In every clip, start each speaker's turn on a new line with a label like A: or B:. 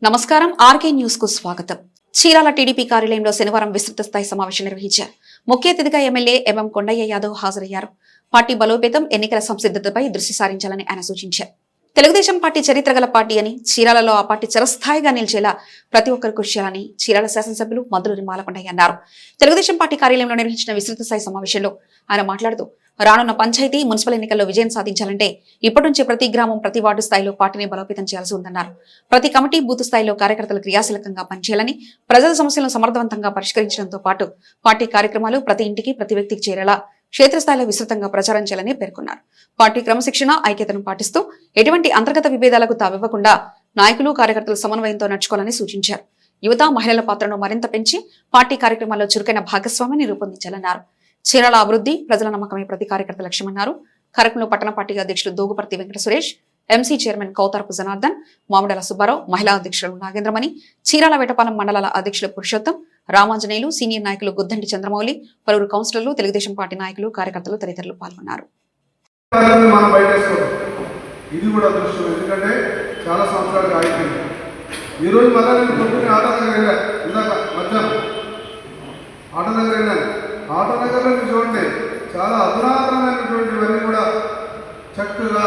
A: నమస్కారం RK news కు స్వాగతం. చీరాల టీడీపీ కార్యాలయంలో శనివారం విస్తృత స్థాయి సమావేశం నిర్వహించారు. ముఖ్య అతిథిగా ఎమ్మెల్యే ఎంఎం కొండయ్య యాదవ్ హాజరయ్యారు. పార్టీ బలోపేతం, ఎన్నికల సంసిద్ధతపై దృష్టి సారించాలని ఆయన సూచించారు. తెలుగుదేశం పార్టీ చరిత్ర గల పార్టీ అని, చీరాలలో ఆ పార్టీ చిరస్థాయిగా నిలిచేలా ప్రతి ఒక్కరు కృషి చేయాలని చీరాల శాసనసభ్యులు మద్దులూరి మాలకొండయ్య అన్నారు. తెలుగుదేశం పార్టీ కార్యాలయంలో నిర్వహించిన విస్తృత స్థాయి సమావేశంలో ఆయన మాట్లాడుతూ, రానున్న పంచాయతీ, మున్సిపల్ ఎన్నికల్లో విజయం సాధించాలంటే ఇప్పటి నుంచే ప్రతి గ్రామం, ప్రతి వార్డు స్థాయిలో పార్టీని బలోపేతం చేయాల్సి ఉందన్నారు. ప్రతి కమిటీ, బూత్ స్థాయిలో కార్యకర్తలు క్రియాశీలకంగా పనిచేయాలని, ప్రజల సమస్యలను సమర్థవంతంగా పరిష్కరించడంతో పాటు పార్టీ కార్యక్రమాలు ప్రతి ఇంటికి, ప్రతి వ్యక్తికి చేరేలా క్షేత్రస్థాయిలో విస్తృతంగా ప్రచారం చేయాలని పేర్కొన్నారు. పార్టీ క్రమశిక్షణ, ఐక్యతను పాటిస్తూ ఎటువంటి అంతర్గత విభేదాలకు తావివ్వకుండా నాయకులు, కార్యకర్తలు సమన్వయంతో నడుచుకోవాలని సూచించారు. యువత, మహిళల పాత్రను మరింత పెంచి పార్టీ కార్యక్రమాల్లో చురుకైన భాగస్వామిని రూపొందించాలన్నారు. చీరాల అభివృద్ధి, ప్రజల నమ్మకమే ప్రతి కార్యకర్త లక్ష్యమన్నారు. కార్యక్రమంలో పట్టణ పార్టీ అధ్యక్షులు దోగుపర్తి వెంకట సురేష్, ఎంసీ చైర్మన్ కౌతారపు జనార్దన్, మామిడాల సుబ్బారావు, మహిళా అధ్యక్షులు నాగేంద్రమణి, చీరాల వేటపాలెం మండలాల అధ్యక్షులు పురుషోత్తం, రామాంజనేయులు, సీనియర్ నాయకులు గుద్దంటి చంద్రమౌళి, పలువురు కౌన్సిలర్లు, తెలుగుదేశం పార్టీ నాయకులు, కార్యకర్తలు తదితరులు పాల్గొన్నారు.
B: ఆటోనగర్లో చూడండి, చాలా అధునాతనమైనటువంటివన్నీ కూడా చక్కగా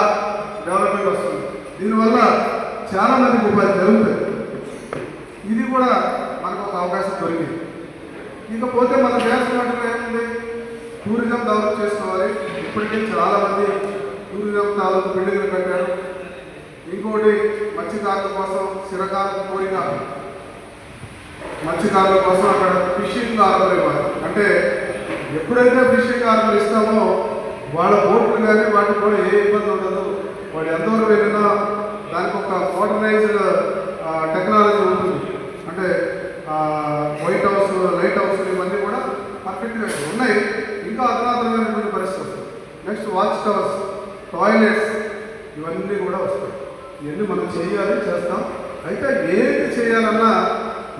B: డెవలప్మెంట్ వస్తుంది. దీనివల్ల చాలా మందికి ఉపాధి జరుగుతుంది. ఇది కూడా మనకు ఒక అవకాశం దొరికింది. ఇకపోతే మనం చేస్తున్నట్టుగా ఏముంది, టూరిజం డెవలప్ చేసుకోవాలి. ఇప్పటికే చాలామంది టూరిజం తాలూకు బిల్డింగ్లు కట్టారు. ఇంకోటి మత్స్యకారుల కోసం చిరకాల కోరిక, మత్స్యకారుల కోసం అక్కడ ఫిషింగ్ హార్బర్ ఇవ్వాలి. అంటే ఎప్పుడైతే ఫిషింగ్ హార్బర్ ఇస్తామో వాళ్ళ బోట్లు కానీ వాటికి కూడా ఏ ఇబ్బంది ఉండదు. వాడు ఎంతవరకు వెళ్ళినా దానికి ఒక మోడర్నైజ్డ్ టెక్నాలజీ ఉంటుంది. అంటే వైట్ హౌస్, లైట్ హౌస్ ఇవన్నీ కూడా పర్ఫెక్ట్గా ఉన్నాయి. ఇంకా అధునాతనమైనటువంటి పరిస్థితి వస్తుంది. నెక్స్ట్ వాచ్ టవర్స్, టాయిలెట్స్ ఇవన్నీ కూడా వస్తాయి. ఇవన్నీ మనం చేయాలి, చేస్తాం. అయితే ఏది చేయాలన్నా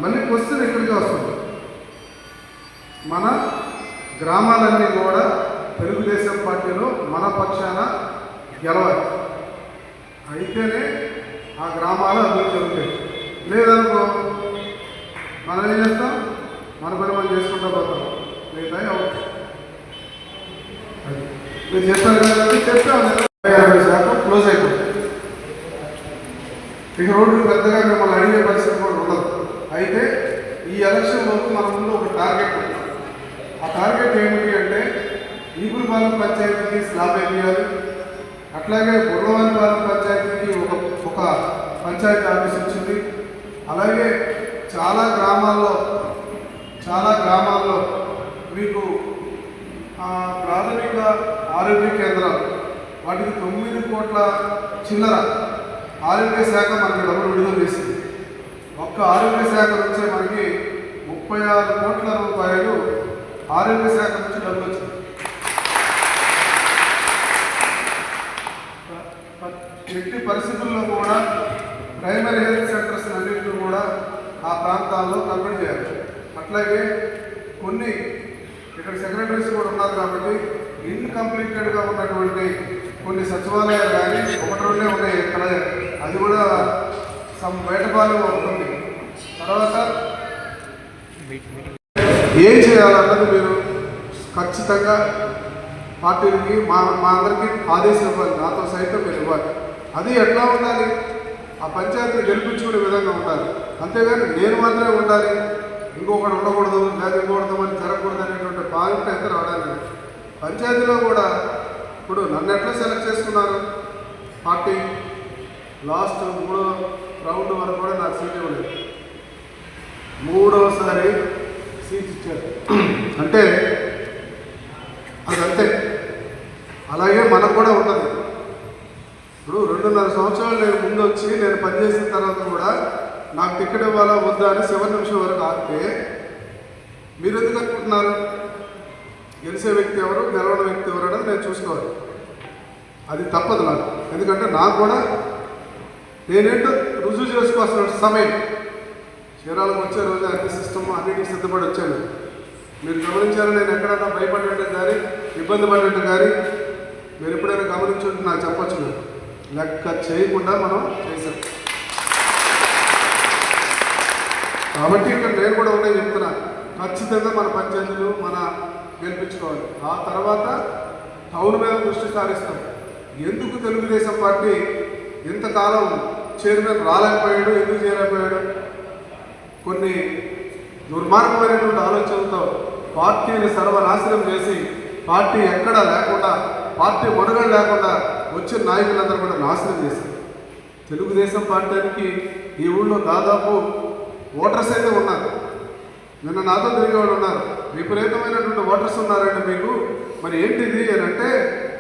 B: మళ్ళీ క్వశ్చన్ ఇక్కడికే వస్తుంది. మన గ్రామాలన్నీ కూడా తెలుగుదేశం పార్టీలో మన పక్షాన గెలవాలి. అయితేనే ఆ గ్రామాలు అభివృద్ధి జరుగుతాయి. లేదనుకో మనం ఏం చేస్తాం, మన పని మనం చేసుకుంటూ పోతాం. లేదా అవుతుంది. మీరు చెప్పారు కదా, చెప్పాము 50% క్లోజ్ అయిపోతుంది. ఇక రోడ్లు పెద్దగా మిమ్మల్ని అడిగే పరిస్థితి కూడా ఉండదు. అయితే ఈ ఎలక్షన్ వరకు మన ముందు ఒక టార్గెట్ ఉంది. ఆ టార్గెట్ ఏమిటి అంటే, ఈపులపాలెం పంచాయతీకి స్లాబ్ వేయాలి. అట్లాగే బుర్రవానిపాలెం పంచాయతీకి ఒక పంచాయతీ ఆఫీస్ వచ్చింది. అలాగే చాలా గ్రామాల్లో మీకు ప్రాథమిక ఆరోగ్య కేంద్రాలు, వాటికి 9 కోట్ల చిల్లర ఆరోగ్య శాఖ మనకి డబ్బులు విడుదల చేసింది. ఒక్క ఆరోగ్య శాఖ నుంచే మనకి 36 కోట్ల రూపాయలు ఆరోగ్య శాఖ నుంచి డబ్బులు వచ్చింది. ఎట్టి పరిస్థితుల్లో కూడా ప్రైమరీ హెల్త్ సెంటర్స్ అన్నింటినీ కూడా ఆ ప్రాంతాల్లో కంప్లీట్ చేయాలి. అట్లాగే కొన్ని ఇక్కడ సెక్రటరీస్ కూడా ఉన్నారు కాబట్టి ఇన్కంప్లీటెడ్గా ఉన్నటువంటి కొన్ని సచివాలయాలు కానీ 1-2 ఉన్నాయి ఇక్కడ, అది కూడా వేటపాలెం ఉంటుంది. తర్వాత ఏం చేయాలన్నది మీరు ఖచ్చితంగా పార్టీకి మా అందరికీ ఆదేశం ఇవ్వాలి. నాతో సైతం మీరు ఇవ్వాలి. అది ఎట్లా ఉండాలి, ఆ పంచాయతీని గెలిపించుకునే విధంగా ఉండాలి. అంతేగాని నేను మాత్రమే ఉండాలి, ఇంకొకటి ఉండకూడదు, లేదా ఇంకొకటి అని జరగకూడదు అనేటువంటి పాయింట్ అయితే రావడానికి. పంచాయతీలో కూడా ఇప్పుడు నన్ను ఎట్లా సెలెక్ట్ చేసుకున్నారు పార్టీ, లాస్ట్ 3వ రౌండ్ వరకు కూడా నాకు సీట్ ఇవ్వలేదు. 3వసారి సీట్ ఇచ్చారు. అంటే అదంతే. అలాగే మనకు కూడా ఉంటుంది. ఇప్పుడు 2.5 సంవత్సరాలు నేను ముందు వచ్చి నేను పనిచేసిన తర్వాత కూడా నాకు టికెట్ ఇవ్వాలా వద్దా అని 7 నిమిషం వరకు ఆగితే మీరు ఎందుకు అనుకుంటున్నారు? గెలిచే వ్యక్తి ఎవరు, గెలవని వ్యక్తి ఎవరు అనేది నేను చూసుకోవాలి. అది తప్పదు నాకు. ఎందుకంటే నాకు కూడా నేనేంటో రుజువు చేసుకోవాల్సిన సమయం. చీరాలకు వచ్చే రోజు అన్ని సిస్టమ్ అన్నిటికీ సిద్ధపడి వచ్చాను. మీరు గమనించారు, నేను ఎక్కడైనా భయపడినట్టు కానీ ఇబ్బంది పడినట్టు కానీ మీరు ఎప్పుడైనా గమనించుంటే నాకు చెప్పచ్చు. మీరు లెక్క చేయకుండా మనం చేసాం. కాబట్టి ఇక్కడ నేను కూడా ఒకటే చెప్తున్నా, ఖచ్చితంగా మన పంచాయతీలు మన గెలిపించుకోవాలి. ఆ తర్వాత టౌన్ మీద దృష్టి సారిస్తాం. ఎందుకు తెలుగుదేశం పార్టీ ఇంతకాలం చైర్మన్ రాలేకపోయాడు, ఎందుకు చేయలేకపోయాడు? కొన్ని దుర్మార్గమైనటువంటి ఆలోచనలతో పార్టీని సర్వనాశనం చేసి పార్టీ ఎక్కడా లేకుండా, పార్టీ మనుగడ లేకుండా వచ్చిన నాయకులందరూ కూడా నాశనం చేశారు. తెలుగుదేశం పార్టీకి ఈ ఊళ్ళో దాదాపు ఓటర్స్ అయితే ఉన్నారు. నిన్న నాతో తిరిగే వాళ్ళు ఉన్నారు. విపరీతమైనటువంటి ఓటర్స్ ఉన్నారంటే మీకు మరి ఏంటిది అని అంటే,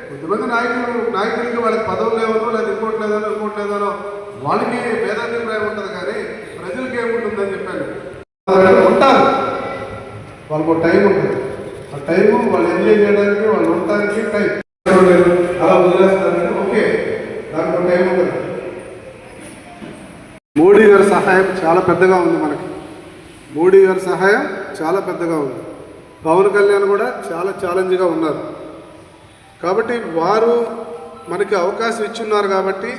B: కొద్దిమంది నాయకులకి వాళ్ళకి పదవులు లేవనో లేదా ఇంకోట్లేదనో వాళ్ళకి భేదాభిప్రాయం ఉంటుంది, కానీ ప్రజలకి ఏముంటుందని చెప్పాను. ఉంటారు, వాళ్ళకు టైం ఉంటుంది. ఆ టైము వాళ్ళు ఎంజాయ్ చేయడానికి, వాళ్ళు ఉండటానికి టైం అలా వదిలేస్తారని ఓకే, దానికి టైం ఉంటుంది. మోడీ గారి సహాయం చాలా పెద్దగా ఉంది మనకి. మోడీ గారి సహాయం చాలా పెద్దగా ఉంది. పవన్ కళ్యాణ్ కూడా చాలా ఛాలెంజ్గా ఉన్నారు. కాబట్టి వారు మనకి అవకాశం ఇచ్చున్నారు. కాబట్టి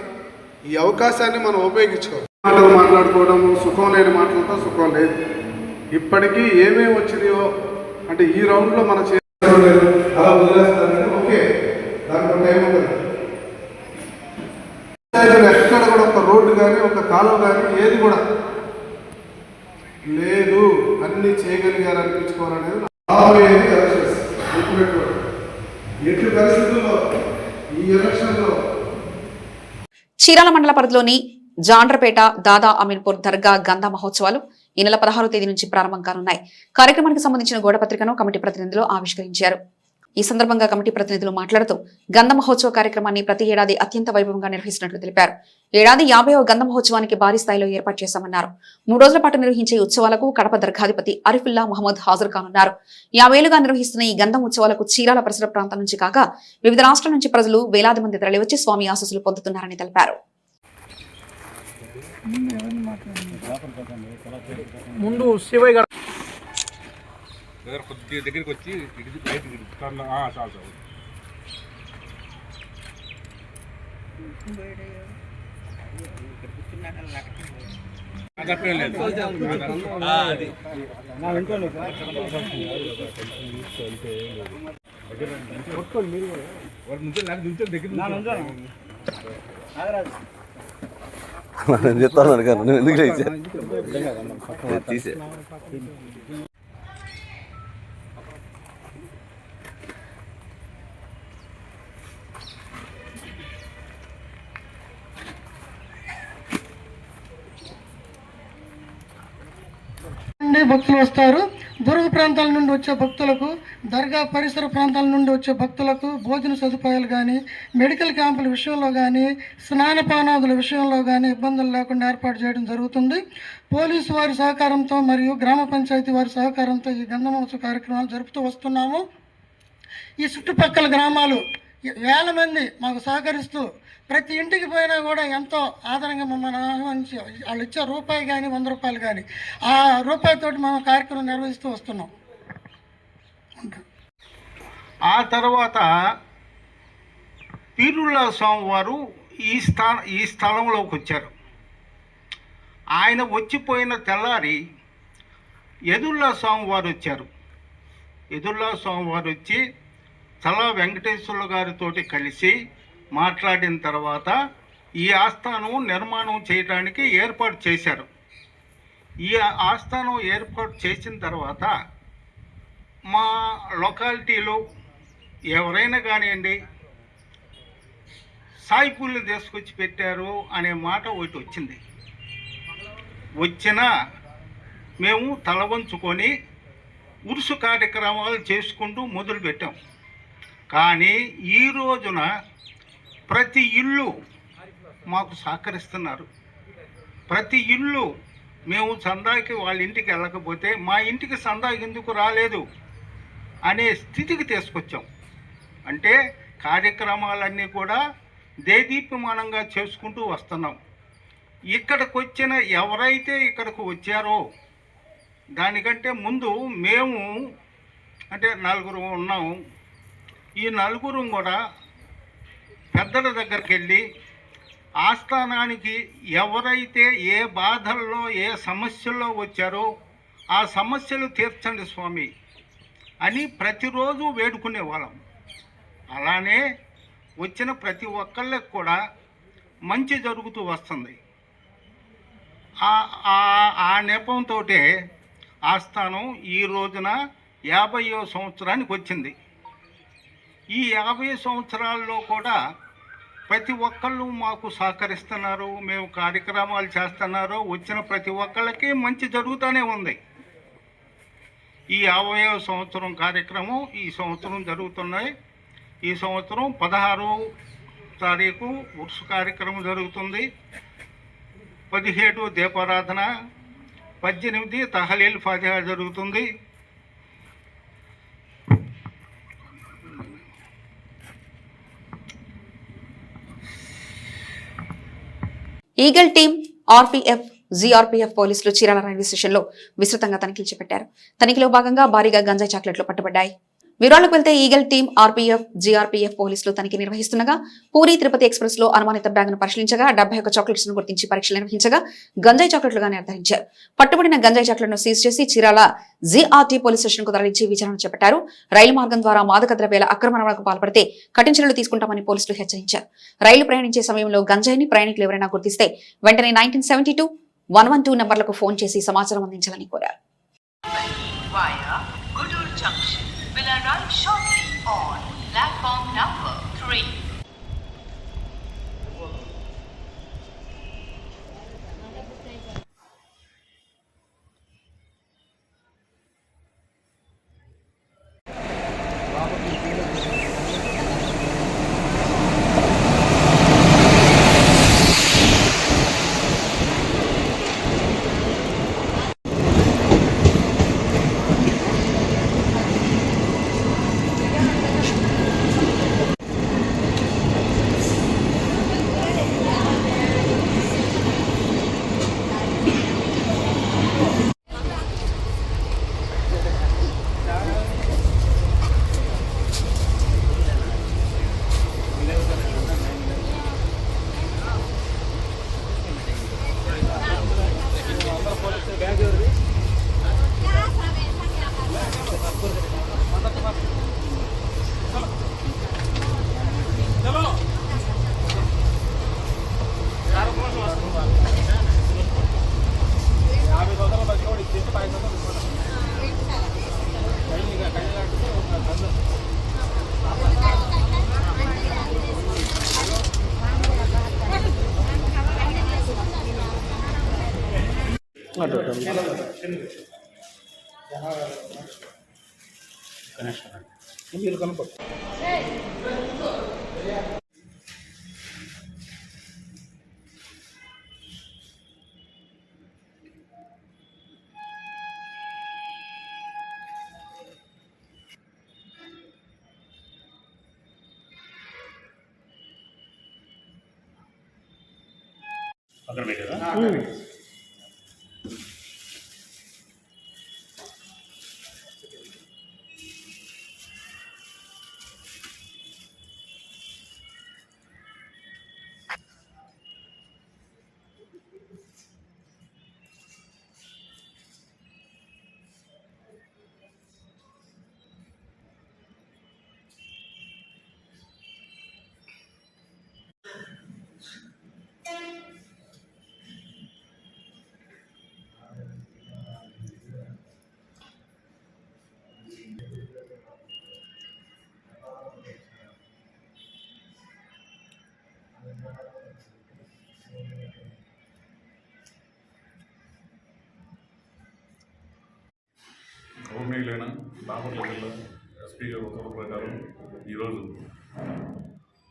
B: ఈ అవకాశాన్ని మనం ఉపయోగించుకోవాలి. మాటలు మాట్లాడుకోవడం, సుఖం లేని మాటలతో సుఖం లేదు. ఇప్పటికీ ఏమేమి వచ్చినాయో అంటే ఈ రౌండ్లో మన చేయలేదు, అలా వదిలేస్తారని ఓకే, దానికి టైం ఉంటుంది. ఎక్కడ కూడా ఒక రోడ్డు కానీ ఒక కాలువ కానీ ఏది కూడా లేదు, అన్ని చేయగలిగారు అనిపించుకోవాలనేది ఎట్టి పరిస్థితుల్లో ఈ ఎలక్షన్లో.
A: చీరాల మండల పరిధిలోని జాండ్రపేట దాదా అమీన్పూర్ దర్గా గంధ మహోత్సవాలు ఈ నెల 16వ తేదీ నుంచి ప్రారంభం కానున్నాయి. కార్యక్రమానికి సంబంధించిన గోడపత్రికను కమిటీ ప్రతినిధులు ఆవిష్కరించారు. ఈ సందర్భంగా కమిటీ ప్రతినిధులు మాట్లాడుతూ గంధ మహోత్సవ కార్యక్రమాన్ని ప్రతి ఏడాది అత్యంత వైభవంగా నిర్వహిస్తున్నట్లు తెలిపారు. ఏడాది 50వ గంధ మహోత్సవానికి భారీ స్థాయిలో ఏర్పాటు చేశామన్నారు. 3 రోజుల పాటు నిర్వహించే ఉత్సవాలకు కడప దర్గాధిపతి అరిఫుల్లా మహమ్మద్ హాజరు కానున్నారు. 50 ఏళ్లుగా నిర్వహిస్తున్న ఈ గంధం ఉత్సవాలకు చీరాల పరిసర ప్రాంతాల నుంచి కాగా వివిధ రాష్ట్రాల నుంచి ప్రజలు వేలాది మంది తరలివచ్చి స్వామి ఆశీస్సులు పొందుతున్నారని తెలిపారు.
C: ముందు శివయ్య గారు
D: దగ్గరికి వచ్చి చాలు
E: నేను చెప్తాను అడిగాను, నువ్వు ఎందుకు తీసే
F: భక్తులు వస్తారు. దూర ప్రాంతాల నుండి వచ్చే భక్తులకు, దర్గా పరిసర ప్రాంతాల నుండి వచ్చే భక్తులకు భోజన సదుపాయాలు కానీ, మెడికల్ క్యాంపుల విషయంలో కానీ, స్నానపానాదుల విషయంలో కానీ ఇబ్బందులు లేకుండా ఏర్పాటు చేయడం జరుగుతుంది. పోలీసు వారి సహకారంతో మరియు గ్రామ పంచాయతీ వారి సహకారంతో ఈ గంధమోత్సవ కార్యక్రమాలు జరుపుతూ వస్తున్నాము. ఈ చుట్టుపక్కల గ్రామాలు వేల మంది మాకు సహకరిస్తూ ప్రతి ఇంటికి పోయినా కూడా ఎంతో ఆదరంగా మమ్మల్ని ఆహ్వానించి వాళ్ళు ఇచ్చే రూపాయి కానీ 100 రూపాయలు కానీ ఆ రూపాయితో మనం కార్యక్రమం నిర్వహిస్తూ వస్తున్నాం.
C: ఆ తర్వాత పీరుల్లా స్వామి వారు ఈ స్థలంలోకి వచ్చారు. ఆయన వచ్చిపోయిన తెల్లారి ఎదుల్లా స్వామి వారు వచ్చారు. ఎదుల్లా స్వామి వారు వచ్చి చలా వెంకటేశ్వర్ల గారితో కలిసి మాట్లాడిన తర్వాత ఈ ఆస్థానం నిర్మాణం చేయడానికి ఏర్పాటు చేశారు. ఈ ఆస్థానం ఏర్పాటు చేసిన తర్వాత మా లొకాలిటీలో ఎవరైనా కానివ్వండి సాయిపూల్ని తీసుకొచ్చి పెట్టారు అనే మాట ఒకటి వచ్చింది. వచ్చినా మేము తల వంచుకొని ఉరుసు కార్యక్రమాలు చేసుకుంటూ మొదలుపెట్టాం. కానీ ఈ రోజున ప్రతి ఇల్లు మాకు సహకరిస్తున్నారు. ప్రతి ఇల్లు మేము చందాకి వాళ్ళ ఇంటికి వెళ్ళకపోతే మా ఇంటికి చందాకి ఎందుకు రాలేదు అనే స్థితికి తీసుకొచ్చాం. అంటే కార్యక్రమాలన్నీ కూడా దేదీప్యమానంగా చేసుకుంటూ వస్తున్నాం. ఇక్కడికి వచ్చిన ఎవరైతే ఇక్కడికి వచ్చారో దానికంటే ముందు మేము అంటే 4 ఉన్నాము. ఈ 4 కూడా పెద్దల దగ్గరికి వెళ్ళి ఆస్థానానికి ఎవరైతే ఏ బాధల్లో ఏ సమస్యల్లో వచ్చారో ఆ సమస్యలు తీర్చండి స్వామి అని ప్రతిరోజు వేడుకునే వాళ్ళం. అలానే వచ్చిన ప్రతి ఒక్కళ్ళకి కూడా మంచి జరుగుతూ వస్తుంది. ఆ నెపంతో ఆస్థానం ఈ రోజున 50వ సంవత్సరానికి వచ్చింది. ఈ 50 సంవత్సరాల్లో కూడా ప్రతి ఒక్కళ్ళు మాకు సహకరిస్తున్నారు, మేము కార్యక్రమాలు చేస్తున్నారు, వచ్చిన ప్రతి ఒక్కళ్ళకి మంచి జరుగుతూనే ఉంది. ఈ 50వ సంవత్సరం కార్యక్రమం ఈ సంవత్సరం జరుగుతున్నాయి. ఈ సంవత్సరం 16వ తారీఖు ఉర్సు కార్యక్రమం జరుగుతుంది, 17 దీపారాధన, 18 తహలీల్ ఫాతిహా జరుగుతుంది.
A: ఈగల్ టీం, ఆర్పీఎఫ్, జీఆర్పీఎఫ్ పోలీసులు చీరాల రైల్వే స్టేషన్లో విస్తృతంగా తనిఖీలు చేపట్టారు. తనిఖీలో భాగంగా భారీగా గంజాయి చాక్లెట్లు పట్టుబడ్డాయి. వివరాలకు వెళ్తే ఈగల్ టీం, ఆర్పీఎఫ్, జీఆర్పీఎఫ్ పోలీసులు తనిఖీ నిర్వహిస్తుండగా పూరి తిరుపతి ఎక్స్ప్రెస్ లో అనుమానిత బ్యాగ్ను పరిశీలించగా 71 చాక్లెట్స్ ను గుర్తించి పరీక్షలు నిర్వహించగా గంజాయి చాక్లెట్లుగా నిర్ధారించారు. పట్టుబడిన గంజాయి చాక్లెట్ను సీజ్ చేసి చీరాల జీఆర్టీ పోలీస్ స్టేషన్ కు తరలించి విచారణ చేపట్టారు. రైలు మార్గం ద్వారా మాదక ద్రవ్యాల అక్రమ రవాణాకు పాల్పడితే కఠిన చర్యలు తీసుకుంటామని పోలీసులు హెచ్చరించారు. రైలు ప్రయాణించే సమయంలో గంజాయిని ప్రయాణికులు ఎవరైనా గుర్తిస్తే వెంటనే 1972 112 నంబర్లకు ఫోన్ చేసి సమాచారం అందించాలని కోరారు.
G: Via Gudur Junction will arrive shortly on platform number 3.
D: అక్కడ పెట్టారా? గవర్నీయులైన బాపట్ల జిల్లా ఎస్పీ గారి ఉత్తర్వుల ప్రకారం ఈరోజు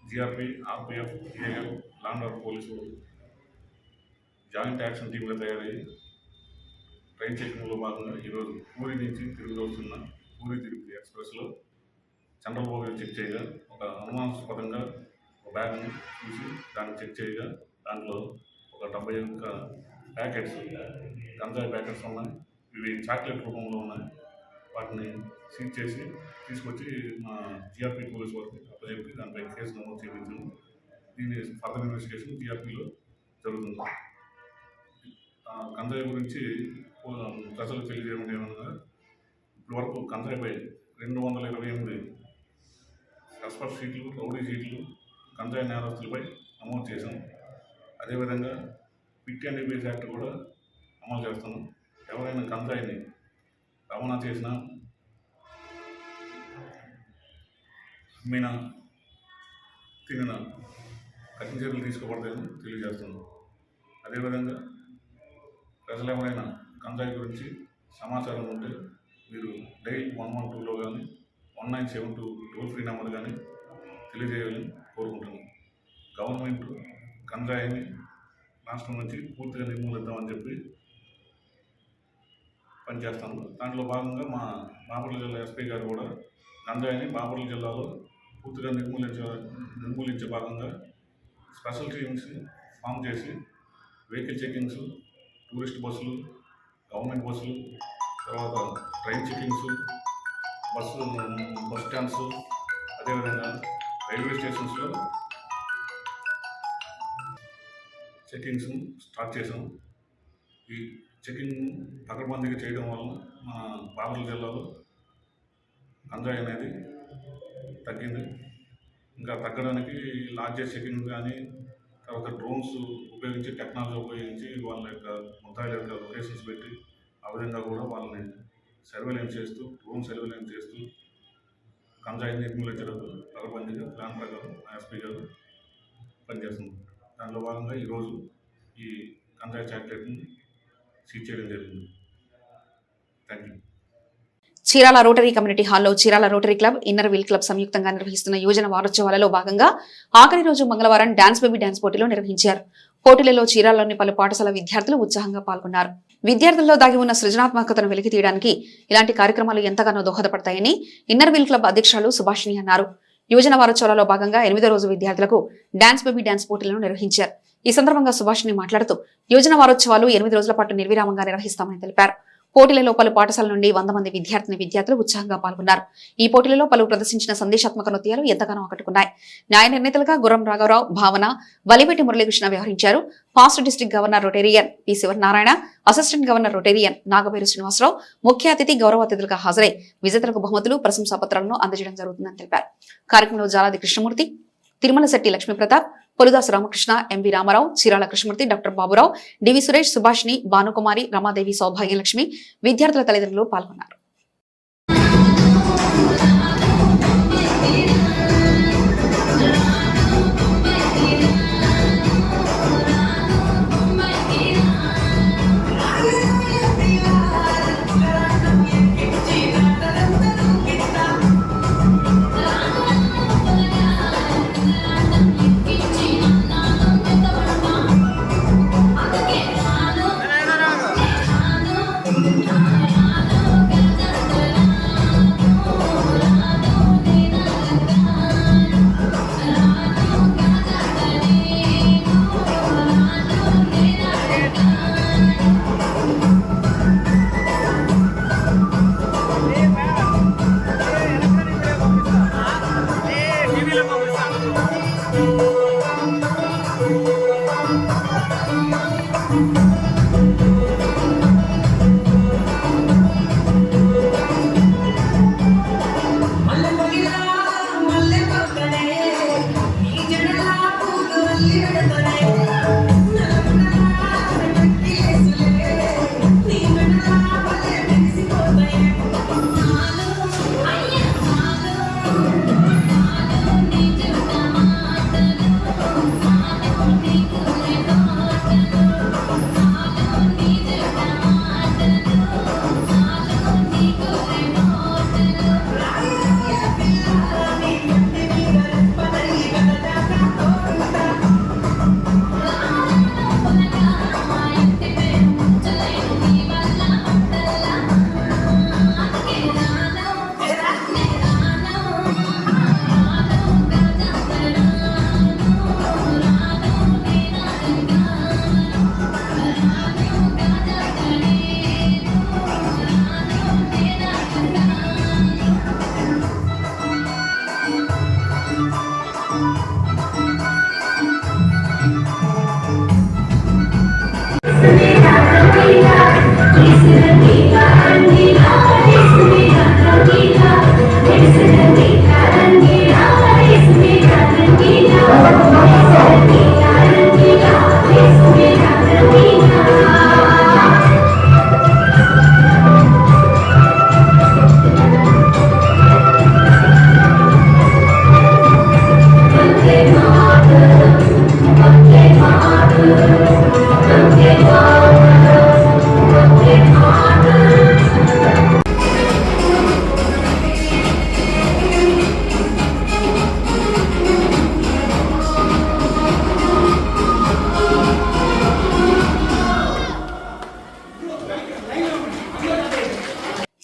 D: జీఆర్పీ, ఆర్పీఎఫ్, ఏఎల్, ల్యాండ్ ఆర్డర్ పోలీసులు జాయింట్ యాక్షన్ టీంగా తయారయ్యి ట్రైన్ చెకింగ్లో భాగంగా ఈరోజు పూరి నుంచి తిరిగి వస్తున్న పూరి తిరుపతి ఎక్స్ప్రెస్లో చంద్రబాబు చెక్ చేయగా ఒక అనుమానాస్పదంగా ఒక బ్యాగ్ను చూసి దాన్ని చెక్ చేయగా దాంట్లో ఒక 71 ప్యాకెట్స్ గంజాయి ప్యాకెట్స్ ఉన్నాయి. ఇవి చాక్లెట్ రూపంలో ఉన్నాయి. వాటిని సీజ్ చేసి తీసుకొచ్చి మా జీఆర్పీ పోలీస్ వారికి అప్పచెప్పి దానిపై కేసు నమోదు చేయించాము. దీని ఫర్దర్ ఇన్వెస్టిగేషన్ టీఆర్పీలో జరుగుతుంది. గంజాయి గురించి ప్రజలకు తెలియజేయడం ఏమనగా ఇప్పటివరకు గంజాయిపై 228 సస్పెక్ట్ షీట్లు, రౌడీ షీట్లు గంజాయి నేరస్తులపై నమోదు చేశాం. అదేవిధంగా పిట్ అండ్ బేస్ యాక్ట్ కూడా అమలు చేస్తున్నాం. ఎవరైనా గంజాయిని రవాణా చేసినా, అమ్మినా, తినినా కఠిన చర్యలు తీసుకోబడతాయని తెలియజేస్తున్నాం. అదేవిధంగా ప్రజలు ఎవరైనా గంజాయి గురించి సమాచారం ఉంటే మీరు డైల్ 112లో కానీ 1972 టోల్ ఫ్రీ నెంబర్ కానీ తెలియజేయాలని కోరుకుంటున్నాం. గవర్నమెంట్ గంజాయిని రాష్ట్రం నుంచి పూర్తిగా నిర్మూలిద్దామని చెప్పి పనిచేస్తాము. దాంట్లో భాగంగా మా బాపట్ల జిల్లా ఎస్పీ గారు కూడా గంజాయిని బాపట్ల జిల్లాలో పూర్తిగా నిర్మూలించే భాగంగా స్పెషల్ టీమ్స్ ఫామ్ చేసి వెహికల్ చెకింగ్స్, టూరిస్ట్ బస్సులు, గవర్నమెంట్ బస్సులు, తర్వాత ట్రైన్ చెకింగ్స్, బస్ స్టాండ్స్, అదేవిధంగా రైల్వే స్టేషన్స్లో చెకింగ్స్ స్టార్ట్ చేసాం. ఈ చెకింగ్ పకడ్బందీగా చేయడం వల్ల మన బాపట్ల జిల్లాలో గంజాయి అనేది తగ్గింది. ఇంకా తగ్గడానికి లార్జెస్ట్ చెకింగ్ కానీ, తర్వాత డ్రోన్స్ ఉపయోగించి, టెక్నాలజీ ఉపయోగించి వాళ్ళ యొక్క ముద్దాయిల యొక్క లొకేషన్స్ పెట్టి ఆ విధంగా కూడా వాళ్ళని సర్వేలెన్స్ చేస్తూ, డ్రోన్ సర్వేలెన్స్ చేస్తూ గంజాయిని నిర్మూలించడానికి పకడ్బందీగా ప్లాన్ ప్రకారం ఎస్పీ గారు పనిచేస్తుంది. దానిలో భాగంగా ఈరోజు ఈ గంజాయి చాక్లెట్ని సీజ్ చేయడం జరిగింది. Thank you.
A: Chirala rotary community హాల్లో Chirala rotary club, inner wheel club సంయుక్తంగా నిర్వహిస్తున్న యువజన వారోత్సవాలలో భాగంగా ఆఖరి రోజు మంగళవారం డాన్స్ బేబీ డాన్స్ పోటీలు నిర్వహించారు. పోటీలలో చీరాలలోని పలు పాఠశాల విద్యార్థులు ఉత్సాహంగా పాల్గొన్నారు. విద్యార్థుల్లో దాగి ఉన్న సృజనాత్మకతను వెలికి తీయడానికి ఇలాంటి కార్యక్రమాలు ఎంతగానో దోహదపడతాయని ఇన్నర్ వీల్ క్లబ్ అధ్యక్షులు సుభాషిణి అన్నారు. యువజన వారోత్సవాలలో భాగంగా 8వ రోజు విద్యార్థులకు డాన్స్ బేబీ డాన్స్ పోటీలను నిర్వహించారు. ఈ సందర్భంగా సుభాషిణి మాట్లాడుతూ యువజన వారోత్సవాలు 8 రోజుల పాటు నిర్విరామంగా నిర్వహిస్తామని తెలిపారు. పోటీలలో పలు పాఠశాల నుండి 100 మంది విద్యార్థులు ఉత్సాహంగా పాల్గొన్నారు. ఈ పోటీలలో పలు ప్రదర్శించిన సందేశాత్మక నృత్యాలు ఎంతగానో ఆకట్టుకున్నాయి. న్యాయ నిర్ణేతలుగా గుర్రం రాఘవరావు, భావన, వలిపెట్టి మురళీకృష్ణ వ్యవహరించారు. Past district governor Rotarian P. Sivanarayana, assistant governor Rotarian Nagaperu Srinivasarao ముఖ్య అతిథి, గౌరవ అతిథులుగా హాజరై విజేతలకు బహుమతులు, ప్రశంసా పత్రాలను అందజేయడం జరుగుతుందని తెలిపారు. కార్యక్రమంలో జాలాది కృష్ణమూర్తి, తిరుమల శెట్టి లక్ష్మీప్రతాప్, పొలుదాసు రామకృష్ణ, ఎంవి రామారావు, చీరాల కృష్ణమూర్తి, డాక్టర్ బాబురావు, డివి సురేష్, సుభాషిణి, భానుకుమారి, రమాదేవి, సౌభాగ్యలక్ష్మి, విద్యార్థుల తల్లిదండ్రులు పాల్గొన్నారు.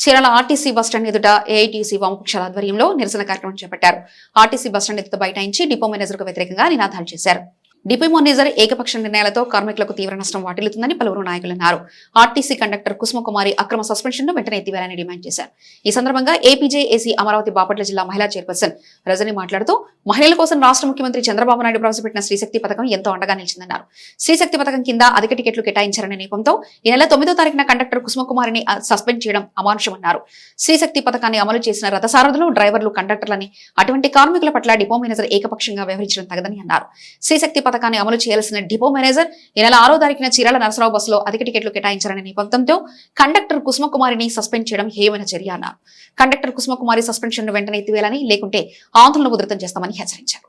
A: చీరాల ఆర్టీసీ బస్టాండ్ ఎదుట ఏఐటీసీ వామపక్షాల ఆధ్వర్యంలో నిరసన కార్యక్రమం చేపట్టారు. ఆర్టీసీ బస్టాండ్ ఎదుట బైఠాయించి డిపో మేనేజర్కు వ్యతిరేకంగా నినాదాలు చేశారు. డిపో మేనేజర్ ఏకపక్ష నిర్ణయాలతో కార్మికులకు తీవ్ర నష్టం వాటిల్లుతుందని పలువురు నాయకులు అన్నారు. ఆర్టీసీ కండక్టర్ కుసుమకుమారి అక్రమ సస్పెన్షన్ ను వెంటనే ఎత్తివేయాలని డిమాండ్ చేశారు. ఈ సందర్భంగా ఏపీజేఏసీ అమరావతి బాపట్ల జిల్లా మహిళా చైర్పర్సన్ రజని మాట్లాడుతూ మహిళల కోసం రాష్ట్ర ముఖ్యమంత్రి చంద్రబాబు నాయుడు ప్రవేశపెట్టిన స్త్రీశక్తి పథకం ఎంతో అండగా నిలిచిందన్నారు. స్త్రీశక్తి పథకం కింద అధిక టికెట్లు కేటాయించారనే నేపంతో ఈ నెల 9వ తారీఖున కండక్టర్ కుసుమకుమారిని సస్పెండ్ చేయడం అమానుషమన్నారు. స్త్రీశక్తి పథకాన్ని అమలు చేసిన రథసారథులు, డ్రైవర్లు, కండక్టర్లని అటువంటి కార్మికుల పట్ల డిపో మేనేజర్ ఏకపక్షంగా వ్యవహరించడం తగదని అన్నారు. స్త్రీశక్తి పథకాన్ని అమలు చేయాల్సిన డిపో మేనేజర్ ఈ నెల 6వ తారీఖున చీరాల నరసరావు బస్సులో అధిక టికెట్లు కేటాయించారనే నేపథ్యంతో కండక్టర్ కుసుమకుమారిని సస్పెండ్ చేయడం హేయమైన చర్య అన్నారు. కండక్టర్ కుసుమకుమారి సస్పెన్షన్ ను వెంటనే ఎత్తివేయాలని, లేకుంటే ఆందోళన ఉధృతం చేస్తామని హెచ్చరించారు.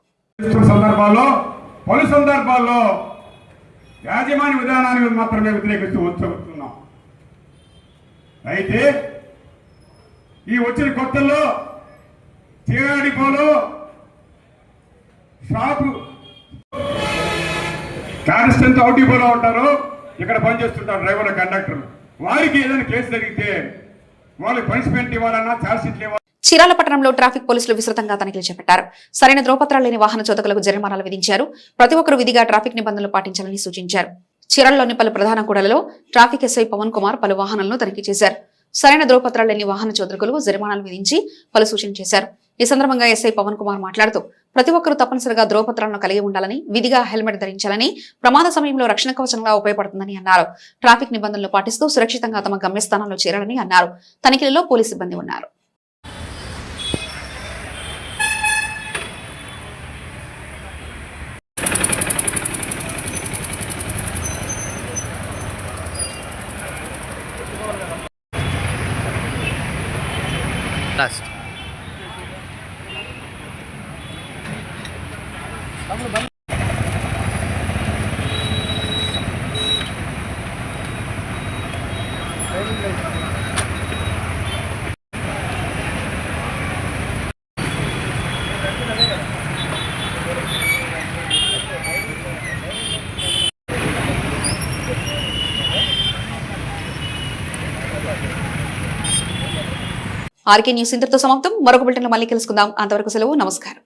H: పలు సందర్భాల్లో యాజమాన్య విధానాన్ని మాత్రమే వ్యతిరేకిస్తూ వస్తున్నాం. అయితే ఈ వచ్చిన కొత్తల్లో చీరాల డిపోలో షాపు క్యారెస్ట్ ఎంత అవుట్ డిపోలో ఉంటారు, ఇక్కడ పనిచేస్తుంటారు డ్రైవర్లు, కండక్టర్లు. వారికి ఏదైనా కేసు జరిగితే వాళ్ళకి పనిష్మెంట్ ఇవ్వాలన్నా, ఛార్జ్ షీట్లు ఇవ్వాలి.
A: చీరాల పట్టణంలో ట్రాఫిక్ పోలీసులు విస్తృతంగా తనిఖీలు చేపట్టారు. సరైన ధ్రువపత్రాలు లేని వాహన చోదకులకు జరిమానాలు విధించారు. ప్రతి ఒక్కరూ విధిగా ట్రాఫిక్ నిబంధనలు పాటించాలని సూచించారు. చీరాలలోని పలు ప్రధాన కూడలలో ట్రాఫిక్ ఎస్ఐ పవన్ కుమార్ పలు వాహనాలను తనిఖీ చేశారు. సరైన ధ్రువపత్రాలు లేని వాహన చోదకులకు జరిమానాలు విధించి పలు సూచనలు చేశారు. ఈ సందర్భంగా ఎస్ఐ పవన్ కుమార్ మాట్లాడుతూ ప్రతి ఒక్కరూ తప్పనిసరిగా ధ్రువపత్రాలను కలిగి ఉండాలని, విధిగా హెల్మెట్ ధరించాలని, ప్రమాద సమయంలో రక్షణ కవచంగా ఉపయోగపడుతుందని అన్నారు. ట్రాఫిక్ నిబంధనలు పాటిస్తూ సురక్షితంగా తమ గమ్యస్థానంలో చేరాలని అన్నారు. తనిఖీలలో పోలీసు సిబ్బంది ఉన్నారు. ఆర్కే న్యూస్ ఇంతటితో సమాప్తం. మరొక బులెటిన్లో మళ్ళీ కలుసుకుందాం. అంతవరకు సెలవు. నమస్కారం.